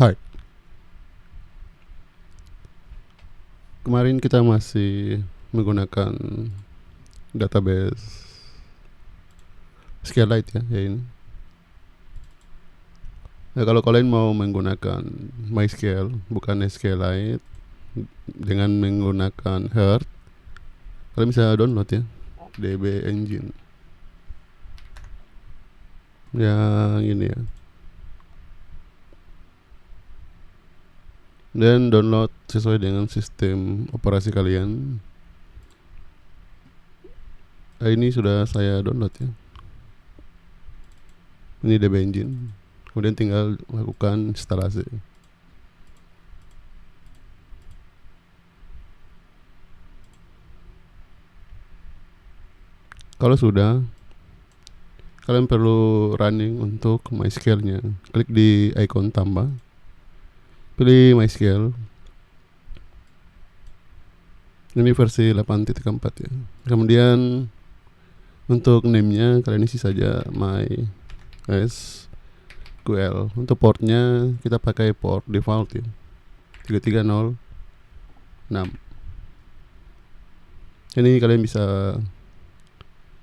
Hai, kemarin kita masih menggunakan database SQLite ya ini. Nah, kalau kalian mau menggunakan MySQL bukan SQLite dengan menggunakan Heart, kalian bisa download ya DB Engine yang ini ya. Dan download sesuai dengan sistem operasi kalian. Ini sudah saya download ya. Ini DB Engine. Kemudian tinggal lakukan instalasi. Kalau sudah, kalian perlu running untuk MySQL-nya. Klik di icon tambah, pilih MySQL. Ini versi 8.4 ya. Kemudian untuk name-nya kalian isi saja MySQL. Untuk portnya kita pakai port default ya, 3306. Ini kalian bisa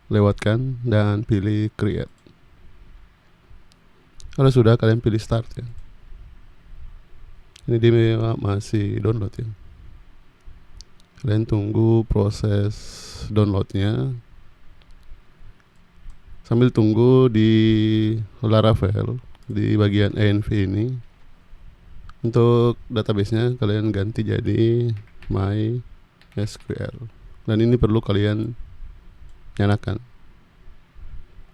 lewatkan dan pilih create. Kalau sudah, kalian pilih start ya. Ini dia masih download ya. Kalian tunggu proses downloadnya. Sambil tunggu di Laravel di bagian env ini, untuk databasenya kalian ganti jadi MySQL. Dan ini perlu kalian nyalakan.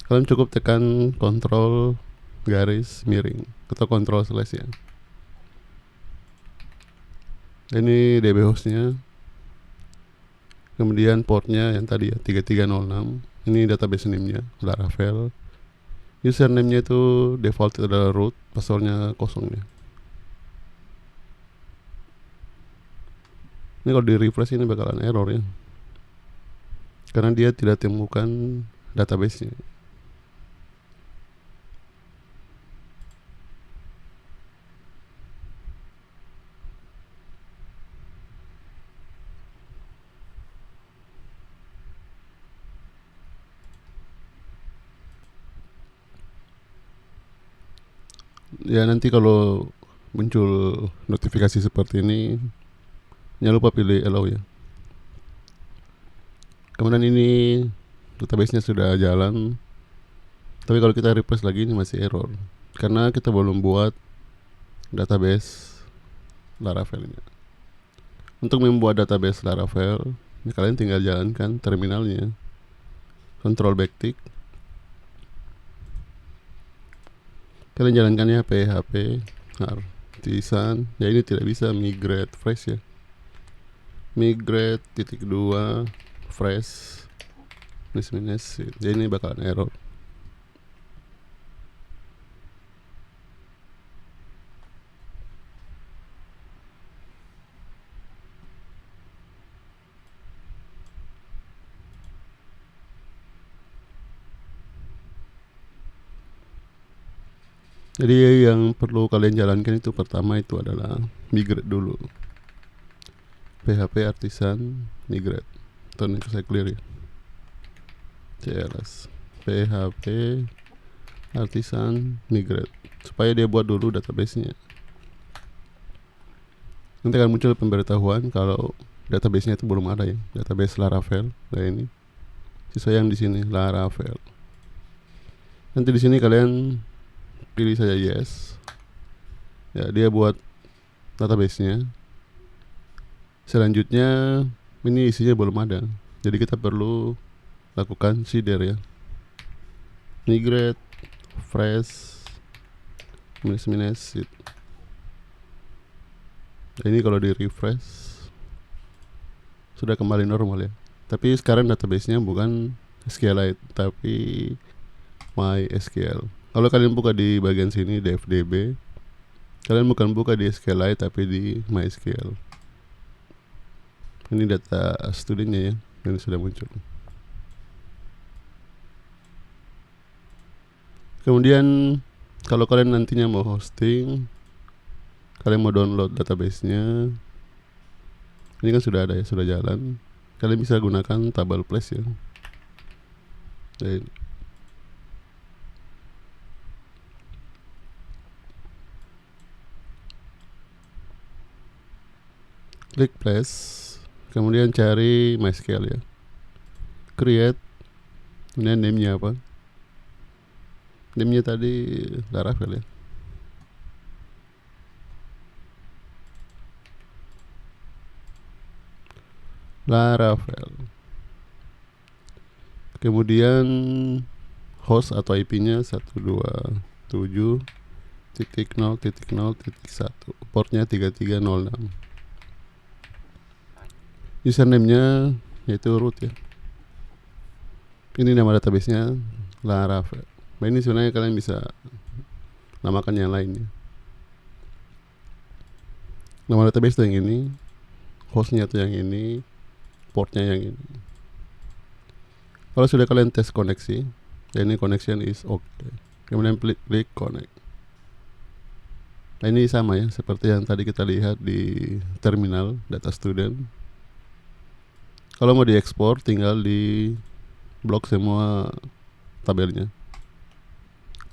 Kalian cukup tekan Ctrl garis miring atau Ctrl slash ya. Ini DB hostnya, kemudian portnya yang tadi ya 3306. Ini database name-nya Laravel. Username-nya itu default adalah root, passwordnya kosong ya. Ini kalau di refresh ini bakalan error ya, karena dia tidak temukan database-nya. Ya nanti kalau muncul notifikasi seperti ini, jangan lupa pilih allow ya. Kemudian ini database-nya sudah jalan, tapi kalau kita refresh lagi ini masih error, karena kita belum buat database Laravel ini. Untuk membuat database Laravel, kalian tinggal jalankan terminalnya, Control backtick. Kalian jalankannya php artisan. Ya ini tidak bisa migrate fresh ya. Migrate -2 fresh minus. Jadi ini bakalan error. Jadi yang perlu kalian jalankan itu pertama itu adalah migrate dulu. PHP artisan migrate. Ini saya clear ya. CLS PHP artisan migrate, supaya dia buat dulu database-nya. Nanti akan muncul pemberitahuan kalau database-nya itu belum ada ya, database Laravel. Nah ini sisa yang di sini Laravel. Nanti di sini kalian pilih saja yes. Ya, dia buat database-nya. Selanjutnya ini isinya belum ada, jadi kita perlu lakukan seeder ya. Migrate fresh minus. Ini kalau di refresh sudah kembali normal ya. Tapi sekarang database-nya bukan SQLite tapi MySQL. Kalau kalian buka di bagian sini DFDB, kalian bukan buka di SQLite tapi di MySQL. Ini data studentnya ya, ini sudah muncul. Kemudian kalau kalian nantinya mau hosting, kalian mau download database-nya, ini kan sudah ada ya, sudah jalan. Kalian bisa gunakan tabel place ya. Jadi, klik place, kemudian cari MySQL ya, create, kemudian name-nya apa, name-nya tadi Laravel ya. Laravel. Kemudian host atau IP-nya 127.0.0.1, portnya 3306. Username-nya yaitu root ya. Ini nama database-nya Laravel. Nah, ini sebenarnya kalian bisa namakan yang lainnya. Nama database itu yang ini, hostnya itu yang ini, portnya yang ini. Kalau sudah kalian tes koneksi, ini connection is okay. Kemudian klik connect. Nah, ini sama ya, seperti yang tadi kita lihat di terminal data student. Kalau mau diekspor, tinggal di blok semua tabelnya.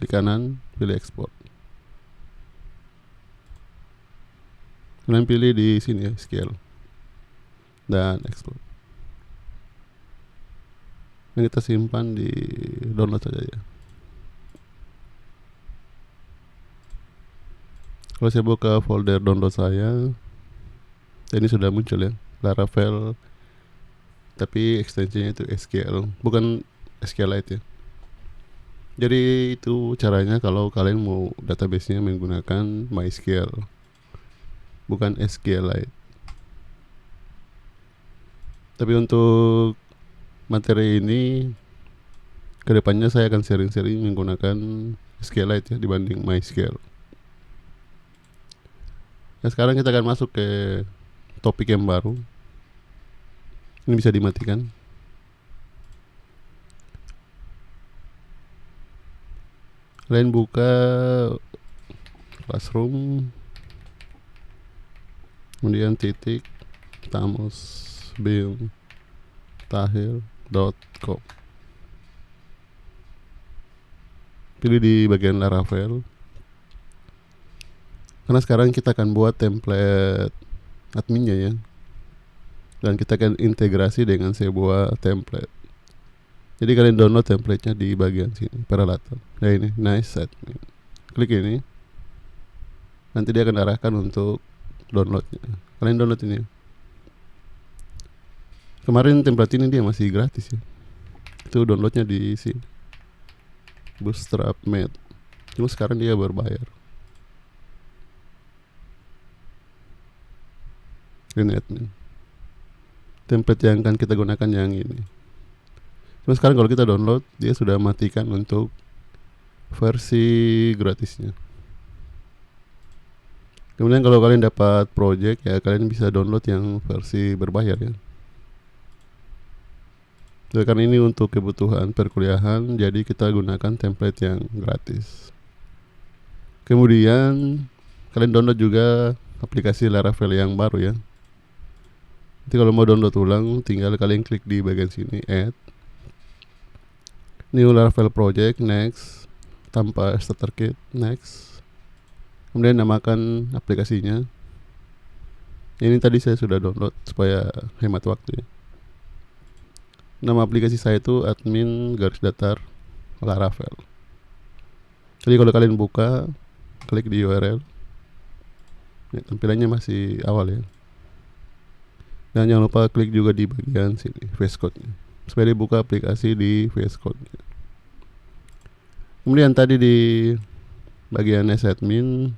Di kanan, pilih export. Kemudian pilih di sini ya, scale. Dan export. Yang kita simpan di download saja ya. Kalau saya buka folder download saya, ini sudah muncul ya, Laravel, tapi ekstensinya itu SQL, bukan SQLite ya. Jadi itu caranya kalau kalian mau database-nya menggunakan MySQL, bukan SQLite. Tapi untuk materi ini, kedepannya saya akan sering-sering menggunakan SQLite ya dibanding MySQL. Nah, sekarang kita akan masuk ke topik yang baru. Ini bisa dimatikan. Kalian buka Classroom, kemudian titik tamusbim.tahir.com. Pilih di bagian Laravel. Karena sekarang kita akan buat template adminnya ya, dan kita akan integrasi dengan sebuah template. Jadi kalian download templatenya di bagian sini, peralatan. Nah ini, nice admin. Klik ini, nanti dia akan arahkan untuk downloadnya. Kalian download ini. Kemarin template ini dia masih gratis ya. Itu downloadnya di sini, Bootstrap Made. Cuma sekarang dia berbayar. Ini admin. Template yang akan kita gunakan yang ini. Cuma sekarang kalau kita download, dia sudah matikan untuk versi gratisnya. Kemudian kalau kalian dapat project ya, kalian bisa download yang versi berbayar ya. Jadi karena ini untuk kebutuhan perkuliahan, jadi kita gunakan template yang gratis. Kemudian kalian download juga aplikasi Laravel yang baru ya. Nanti kalau mau download ulang, tinggal kalian klik di bagian sini, add new Laravel project, next, tanpa starter kit, next. Kemudian namakan aplikasinya. Ini tadi saya sudah download supaya hemat waktu ya. Nama aplikasi saya itu admin garis datar Laravel. Jadi kalau kalian buka, klik di URL. Ya, tampilannya masih awal ya. Dan jangan lupa klik juga di bagian sini VS Code-nya, supaya dibuka aplikasi di VS Code-nya. Kemudian tadi di bagian admin,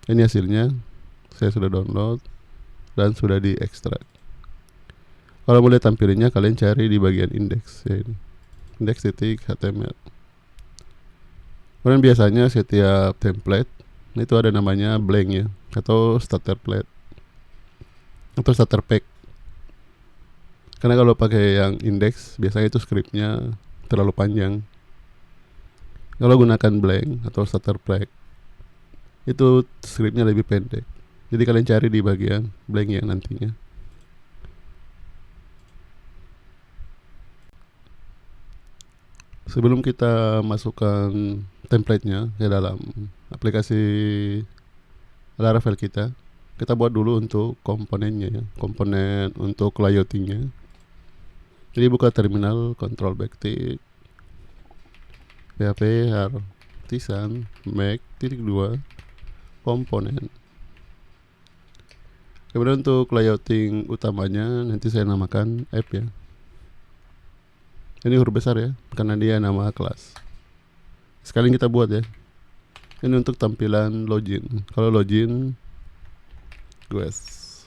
ini hasilnya. Saya sudah download dan sudah diekstrak. Kalau mau lihat tampilannya, kalian cari di bagian index ya, ini index.html. Kemudian biasanya setiap template itu ada namanya blank ya, atau starter plate atau starter pack. Karena kalau pakai yang index, biasanya itu scriptnya terlalu panjang. Kalau gunakan blank atau starter pack itu scriptnya lebih pendek. Jadi kalian cari di bagian blank yang nantinya. Sebelum kita masukkan template-nya ke dalam aplikasi Laravel kita buat dulu untuk komponennya ya, komponen untuk layoutingnya. Jadi buka terminal, control backtick, php artisan make -2 komponen. Kemudian untuk layouting utamanya nanti saya namakan app ya. Ini huruf besar ya, karena dia nama kelas. Sekali kita buat ya. Ini untuk tampilan login. Kalau login guys.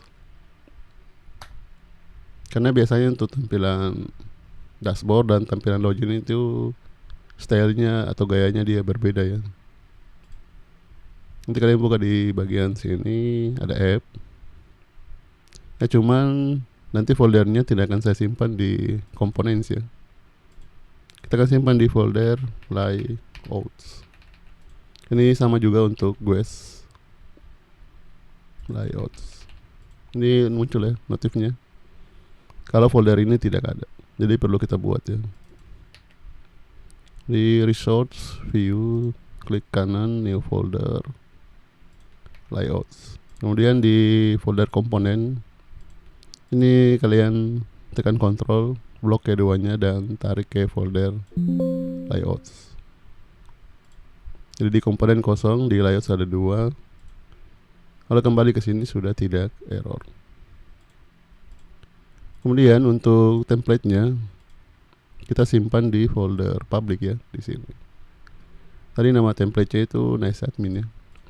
Karena biasanya untuk tampilan dashboard dan tampilan login itu stylenya atau gayanya dia berbeda ya. Nanti kalian buka di bagian sini ada app. Cuman nanti foldernya tidak akan saya simpan di components ya. Kita akan simpan di folder layouts. Ini sama juga untuk guys layouts. Ini muncul ya notifnya. Kalau folder ini tidak ada, jadi perlu kita buat ya. Di resource view, klik kanan new folder layouts. Kemudian di folder komponen ini kalian tekan Ctrl, blok keduanya dan tarik ke folder layouts. Jadi di komponen kosong, di layouts ada 2. Kalau kembali ke sini sudah tidak error. Kemudian untuk template-nya kita simpan di folder public ya di sini. Tadi nama template-nya itu nice admin ya.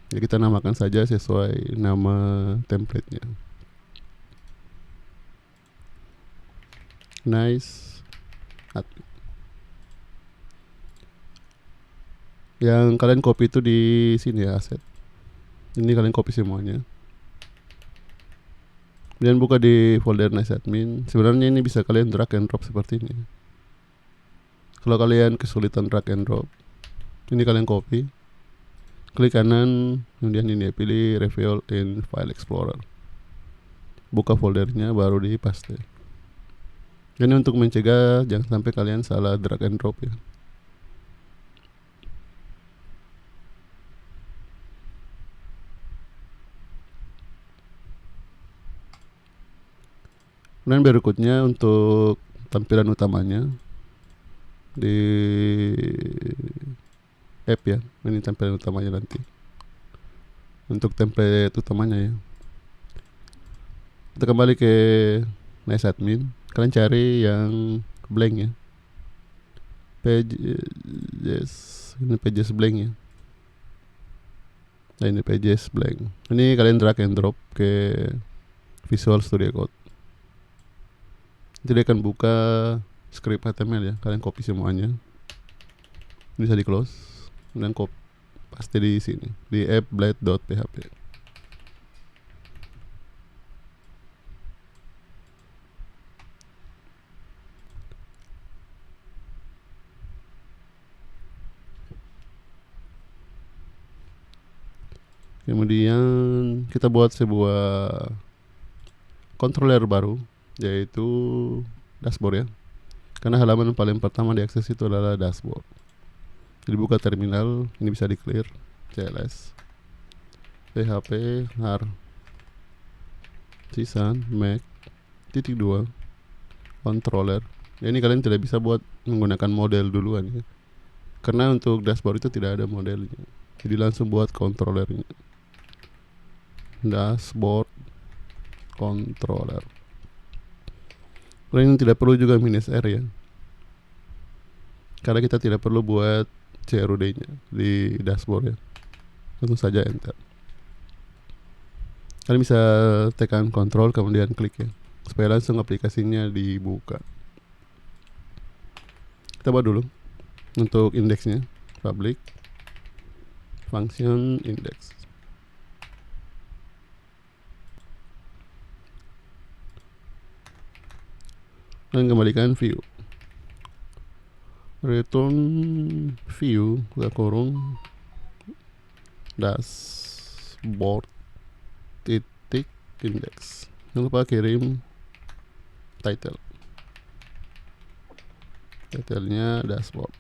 Jadi kita namakan saja sesuai nama template-nya. Nice admin. Yang kalian copy itu di sini ya, aset. Ini kalian copy semuanya. Kemudian buka di folder nice admin. Sebenarnya ini bisa kalian drag and drop seperti ini. Kalau kalian kesulitan drag and drop, ini kalian copy, klik kanan, kemudian ini pilih reveal in file explorer. Buka foldernya baru di paste. Ini untuk mencegah jangan sampai kalian salah drag and drop ya. Kemudian berikutnya untuk tampilan utamanya di app ya. Ini tampilan utamanya nanti. Untuk template utamanya ya. Kita kembali ke nice admin. Kalian cari yang blank ya. Pages, ini pages blank ya. Nah ini pages blank. Ini kalian drag and drop ke Visual Studio Code. Jadi akan buka script HTML ya. Kalian copy semuanya. Ini bisa di close dan copy paste di sini di app.blade.php. Kemudian kita buat sebuah controller baru yaitu dashboard ya. Karena halaman paling pertama diakses itu adalah dashboard. Jadi buka terminal, ini bisa di clear cls php artisan make -2 controller. Ya, ini kalian tidak bisa buat menggunakan model duluan ya. Karena untuk dashboard itu tidak ada modelnya. Jadi langsung buat controllernya. Dashboard controller. Kalian tidak perlu juga -r ya. Karena kita tidak perlu buat CRUD-nya di dashboard ya. Langsung saja enter. Kalian bisa tekan Ctrl kemudian klik ya, supaya langsung aplikasinya dibuka. Kita buat dulu untuk indeksnya, public function index. Dan kembalikan view, return view buka kurung dashboard titik index. Jangan lupa kirim titlenya dashboard.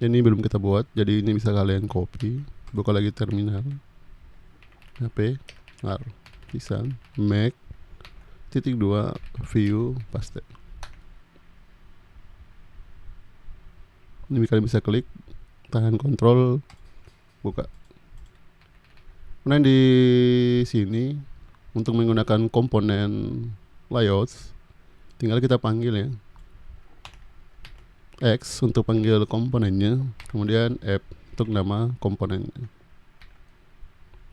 Ini belum kita buat, jadi ini bisa kalian copy, buka lagi terminal HP bisa Mac _2 view paste. Ini kalian bisa klik, tahan kontrol, buka. Kemudian di sini untuk menggunakan komponen layouts, tinggal kita panggil ya, X untuk panggil komponennya, kemudian F untuk nama komponennya.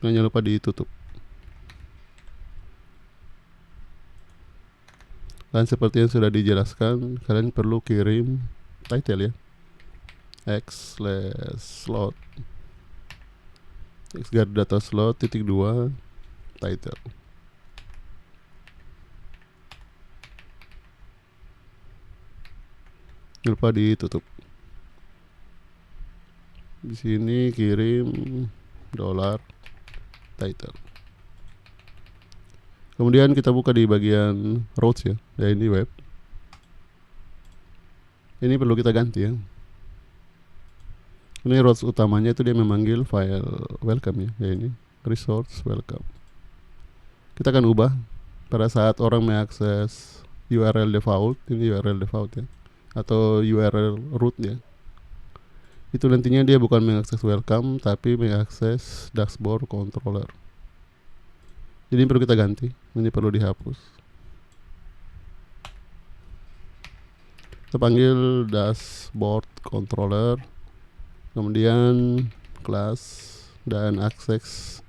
Jangan lupa ditutup. Dan seperti yang sudah dijelaskan, kalian perlu kirim title ya, x/slot xgar data slot _2 title. Jangan lupa ditutup. Di sini kirim $title. Kemudian kita buka di bagian routes ya, ini web. Ini perlu kita ganti ya. Ini routes utamanya itu dia memanggil file welcome ya, ini resource welcome. Kita akan ubah pada saat orang mengakses URL default, ini URL default ya, atau URL root ya. Itu nantinya dia bukan mengakses welcome, tapi mengakses dashboard controller. Jadi ini perlu kita ganti, ini perlu dihapus. Kita panggil dashboard controller, kemudian class dan access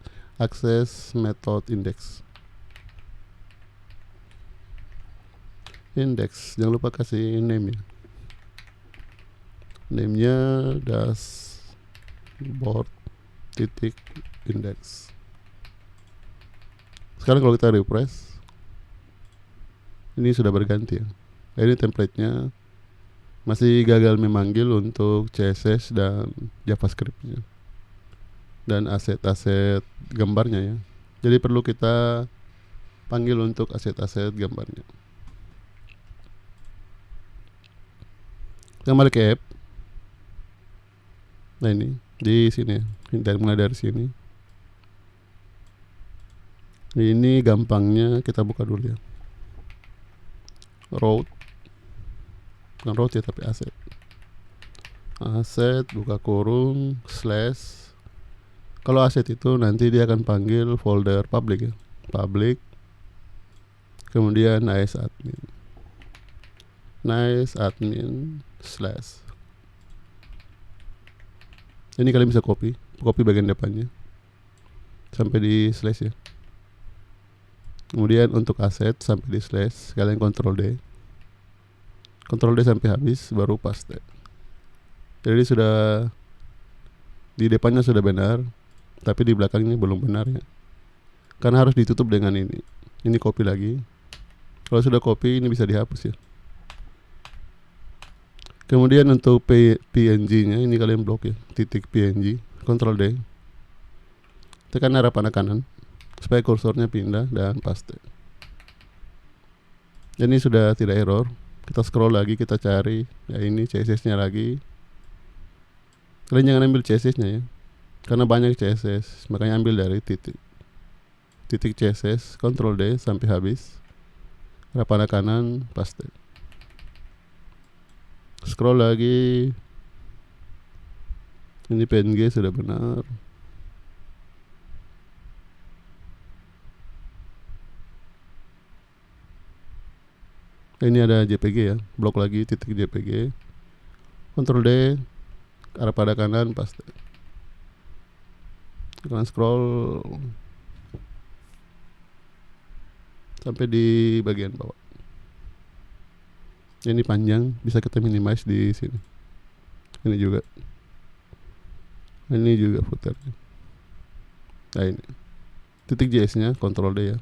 method index. Jangan lupa kasih name ya. Name-nya dashboard titik index. Sekarang kalau kita refresh, ini sudah berganti ya. Ini template-nya masih gagal memanggil untuk CSS dan JavaScript-nya dan aset-aset gambarnya ya. Jadi perlu kita panggil untuk aset-aset gambarnya. Kita balik ke app. Nah ini di sini ya. Mulai dari sini. Ini gampangnya kita buka dulu ya. Route, bukan route ya tapi aset. Aset buka kurung slash. Kalau aset itu nanti dia akan panggil folder public ya. Public. Kemudian nice admin slash. Ini kalian bisa copy bagian depannya sampai di slash ya. Kemudian untuk aset sampai di slash, kalian Ctrl D sampai habis, baru paste. Jadi sudah di depannya sudah benar, tapi di belakangnya belum benar ya, karena harus ditutup dengan ini. Ini copy lagi. Kalau sudah copy, ini bisa dihapus ya. Kemudian untuk PNG-nya ini kalian blok ya, titik PNG, Ctrl D, tekan arah panah kanan supaya kursornya pindah dan paste. Ini sudah tidak error. Kita scroll lagi, kita cari ya, ini CSS-nya lagi. Kalian jangan ambil CSS-nya ya, karena banyak CSS, makanya ambil dari titik CSS, Ctrl D sampai habis, arah panah kanan, paste. Scroll lagi, ini PNG sudah benar. Ini ada JPG ya, blok lagi titik JPG, Ctrl D, arah pada kanan, paste. Kita scroll sampai di bagian bawah. Ini panjang, bisa kita minimize di sini. Ini juga footernya. Nah ini titik JS nya Ctrl D ya,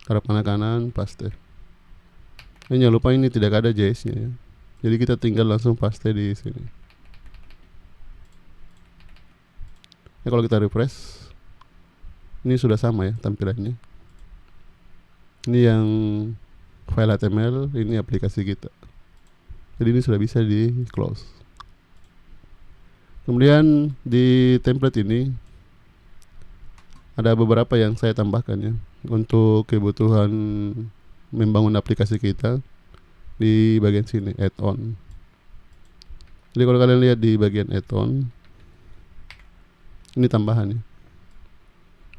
arah panah kanan, paste. Jangan lupa ini tidak ada JS-nya ya. Jadi kita tinggal langsung paste di sini. Ya kalau kita refresh, ini sudah sama ya tampilannya. Ini yang file HTML, ini aplikasi kita. Jadi ini sudah bisa di close. Kemudian di template ini ada beberapa yang saya tambahkan ya untuk kebutuhan membangun aplikasi kita di bagian sini add-on. Jadi kalau kalian lihat di bagian add-on, ini tambahan ya.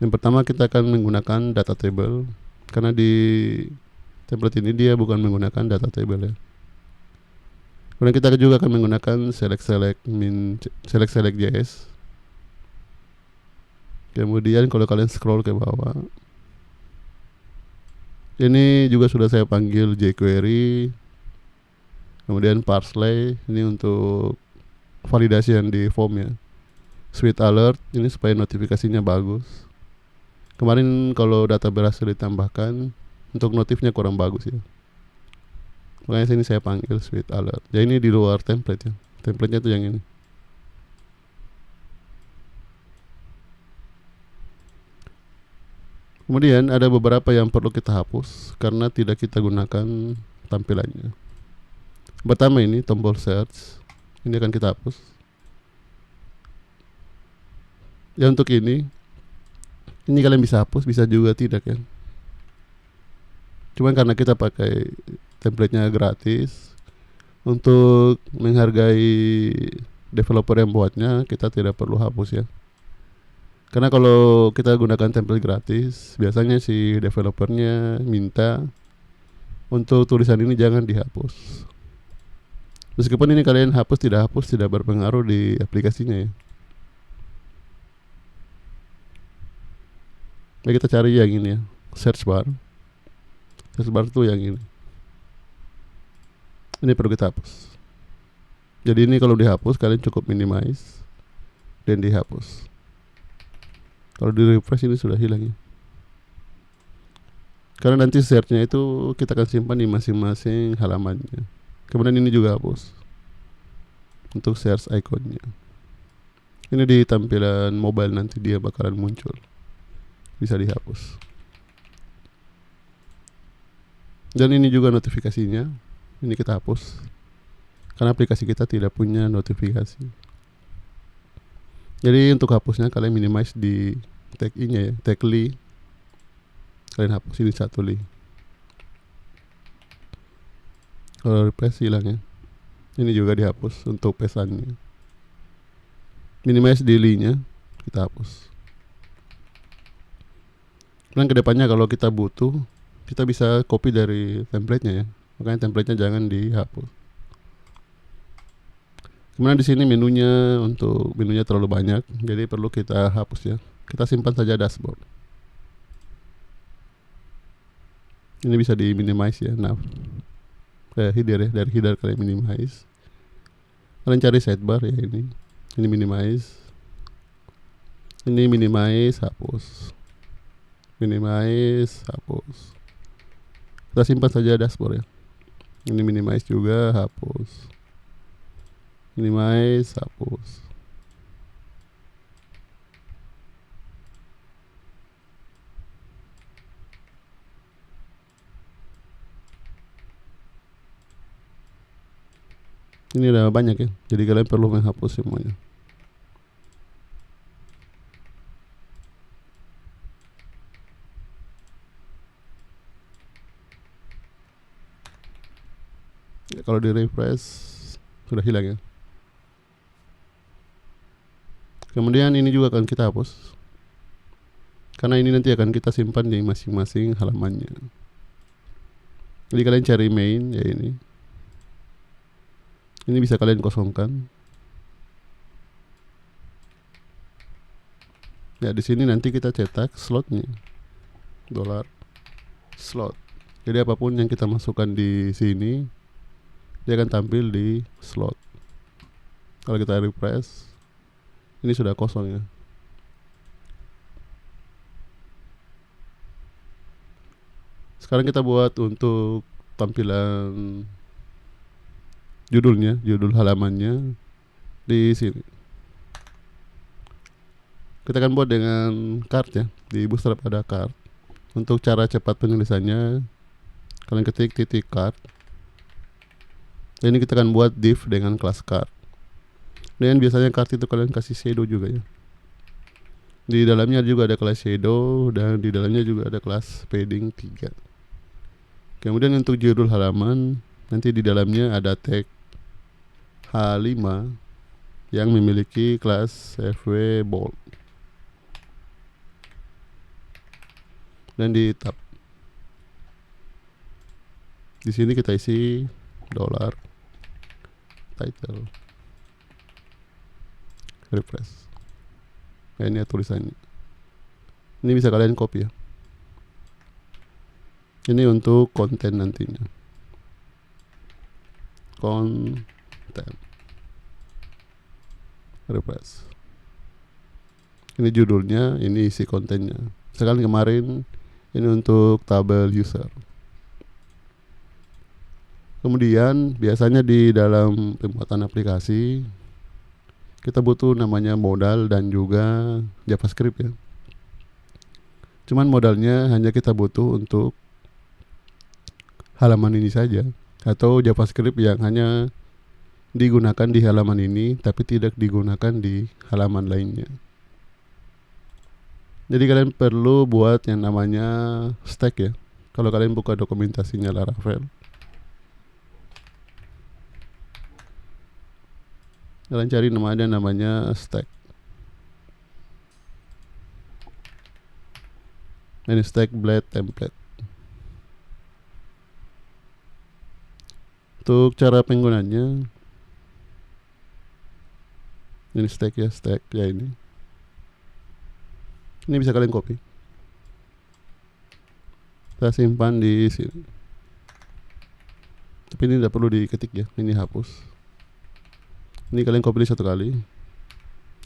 Yang pertama kita akan menggunakan data table karena di template ini dia bukan menggunakan data table ya. Kemudian kita juga akan menggunakan select JS. Kemudian kalau kalian scroll ke bawah, ini juga sudah saya panggil jQuery. Kemudian parsley ini untuk validasi yang di form ya. Sweet alert ini supaya notifikasinya bagus. Kemarin kalau data berhasil ditambahkan, untuk notifnya kurang bagus ya. Makanya sini saya panggil sweet alert. Ya ini di luar template ya. Templatenya tuh yang ini. Kemudian ada beberapa yang perlu kita hapus karena tidak kita gunakan tampilannya. Pertama ini tombol search. Ini akan kita hapus. Ya untuk ini kalian bisa hapus, bisa juga tidak ya. Cuman karena kita pakai templatenya gratis, untuk menghargai developer yang buatnya, kita tidak perlu hapus ya. Karena kalau kita gunakan template gratis, biasanya si developernya minta untuk tulisan ini jangan dihapus. Meskipun ini kalian hapus tidak berpengaruh di aplikasinya ya. Nah, kita cari yang ini ya, search bar. Search bar tuh yang ini. Ini perlu kita hapus. Jadi ini kalau dihapus kalian cukup minimize dan dihapus. Kalau di refresh ini sudah hilang ya. Karena nanti searchnya itu kita akan simpan di masing-masing halamannya. Kemudian ini juga hapus untuk search iconnya. Ini di tampilan mobile nanti dia bakalan muncul. Bisa dihapus. Dan ini juga notifikasinya. Ini kita hapus karena aplikasi kita tidak punya notifikasi. Jadi untuk hapusnya kalian minimize di tag i-nya ya, tag li. Kalian hapus ini satu li. Kalau replace hilang ya. Ini juga dihapus untuk pesannya. Minimize di li-nya kita hapus. Dan kedepannya kalau kita butuh, kita bisa copy dari template-nya ya. Makanya template-nya jangan dihapus. Kemudian di sini menunya terlalu banyak, jadi perlu kita hapus ya. Kita simpan saja dashboard. Ini bisa di minimize ya. Nah, header ya, dari header kalian minimize. Kalian cari sidebar ya ini. Ini minimize. Ini minimize, hapus. Minimize, hapus. Kita simpan saja dashboard ya. Ini minimize juga, hapus. Minimize, hapus. Ini udah banyak ya, jadi kalian perlu menghapus semuanya. Ya, kalau di refresh sudah hilang ya. Kemudian ini juga akan kita hapus karena ini nanti akan kita simpan di masing-masing halamannya. Jadi kalian cari main ya ini. Ini bisa kalian kosongkan. Ya di sini nanti kita cetak slotnya. $slot. Jadi apapun yang kita masukkan di sini dia akan tampil di slot. Kalau kita refresh, ini sudah kosong ya. Sekarang kita buat untuk tampilan judul halamannya di sini. Kita akan buat dengan card ya. Di Bootstrap ada card. Untuk cara cepat penulisannya, kalian ketik titik card. Dan ini kita akan buat div dengan kelas card. Dan biasanya card itu kalian kasih shadow juga ya. Di dalamnya juga ada kelas shadow dan di dalamnya juga ada kelas padding 3. Kemudian untuk judul halaman, nanti di dalamnya ada tag H5 yang memiliki kelas FW bold. Dan di tab di sini kita isi dollar title, refresh. Nah, ini ya tulisannya. Ini bisa kalian copy ya. Ini untuk konten nantinya. Konten, refresh. Ini judulnya, ini isi kontennya. Sekarang kemarin ini untuk tabel user. Kemudian biasanya di dalam pembuatan aplikasi kita butuh namanya modal dan juga JavaScript ya. Cuman modalnya hanya kita butuh untuk halaman ini saja, atau JavaScript yang hanya digunakan di halaman ini tapi tidak digunakan di halaman lainnya. Jadi kalian perlu buat yang namanya stack ya. Kalau kalian buka dokumentasinya Laravel, kalian cari namanya stack. Ini stack blade template. Untuk cara penggunaannya, ini stack ya ini. Ini bisa kalian copy. Kita simpan di sini. Tapi ini tidak perlu diketik ya, ini hapus. Ini kalian copy satu kali.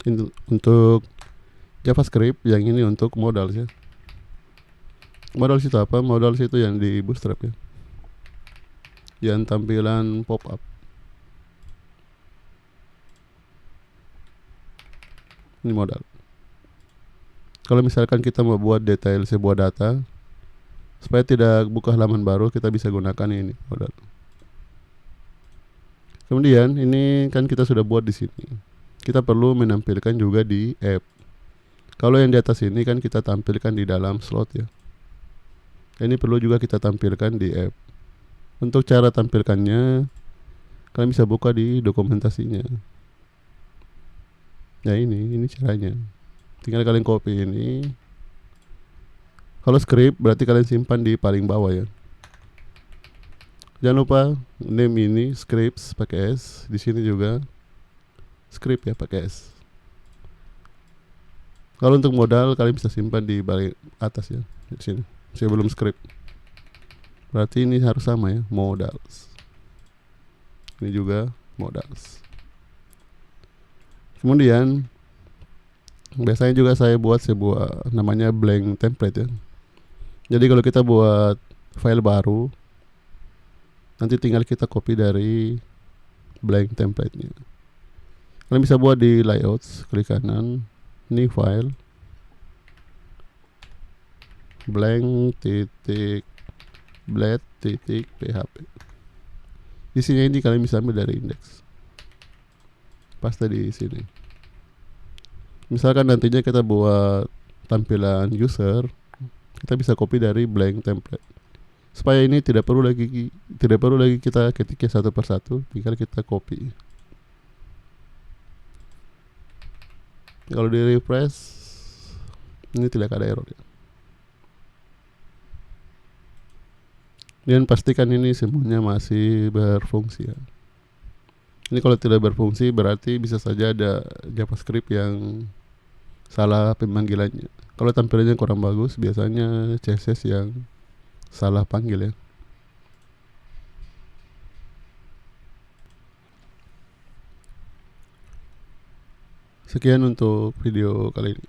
Ini untuk JavaScript, yang ini untuk modal ya. Modal itu apa? Modal itu yang di Bootstrap ya. Yang tampilan pop up. Ini modal. Kalau misalkan kita mau buat detail sebuah data supaya tidak buka halaman baru, kita bisa gunakan ini modal. Kemudian ini kan kita sudah buat di sini. Kita perlu menampilkan juga di app. Kalau yang di atas ini kan kita tampilkan di dalam slot ya. Ini perlu juga kita tampilkan di app. Untuk cara tampilkannya, kalian bisa buka di dokumentasinya. Nah ini caranya. Tinggal kalian copy ini. Kalau script berarti kalian simpan di paling bawah ya. Jangan lupa name ini scripts pakai S. Di sini juga script ya pakai S. Kalau untuk modal kalian bisa simpan di bagian atas ya, di sini sebelum script. Berarti ini harus sama ya, modals. Ini juga modals. Kemudian biasanya juga saya buat sebuah namanya blank template ya. Jadi kalau kita buat file baru, nanti tinggal kita copy dari blank template-nya. Kalian bisa buat di layouts, klik kanan, new file, blank titik blade titik php. Isinya ini kalian bisa ambil dari index, paste di sini. Misalkan nantinya kita buat tampilan user, kita bisa copy dari blank template. Supaya ini tidak perlu lagi kita ketiknya satu persatu, tinggal kita copy. Kalau di refresh, ini tidak ada error ya. Dan pastikan ini semuanya masih berfungsi ya. Ini kalau tidak berfungsi berarti bisa saja ada JavaScript yang salah pemanggilannya. Kalau tampilannya kurang bagus, biasanya CSS yang salah panggil ya. Sekian untuk video kali ini.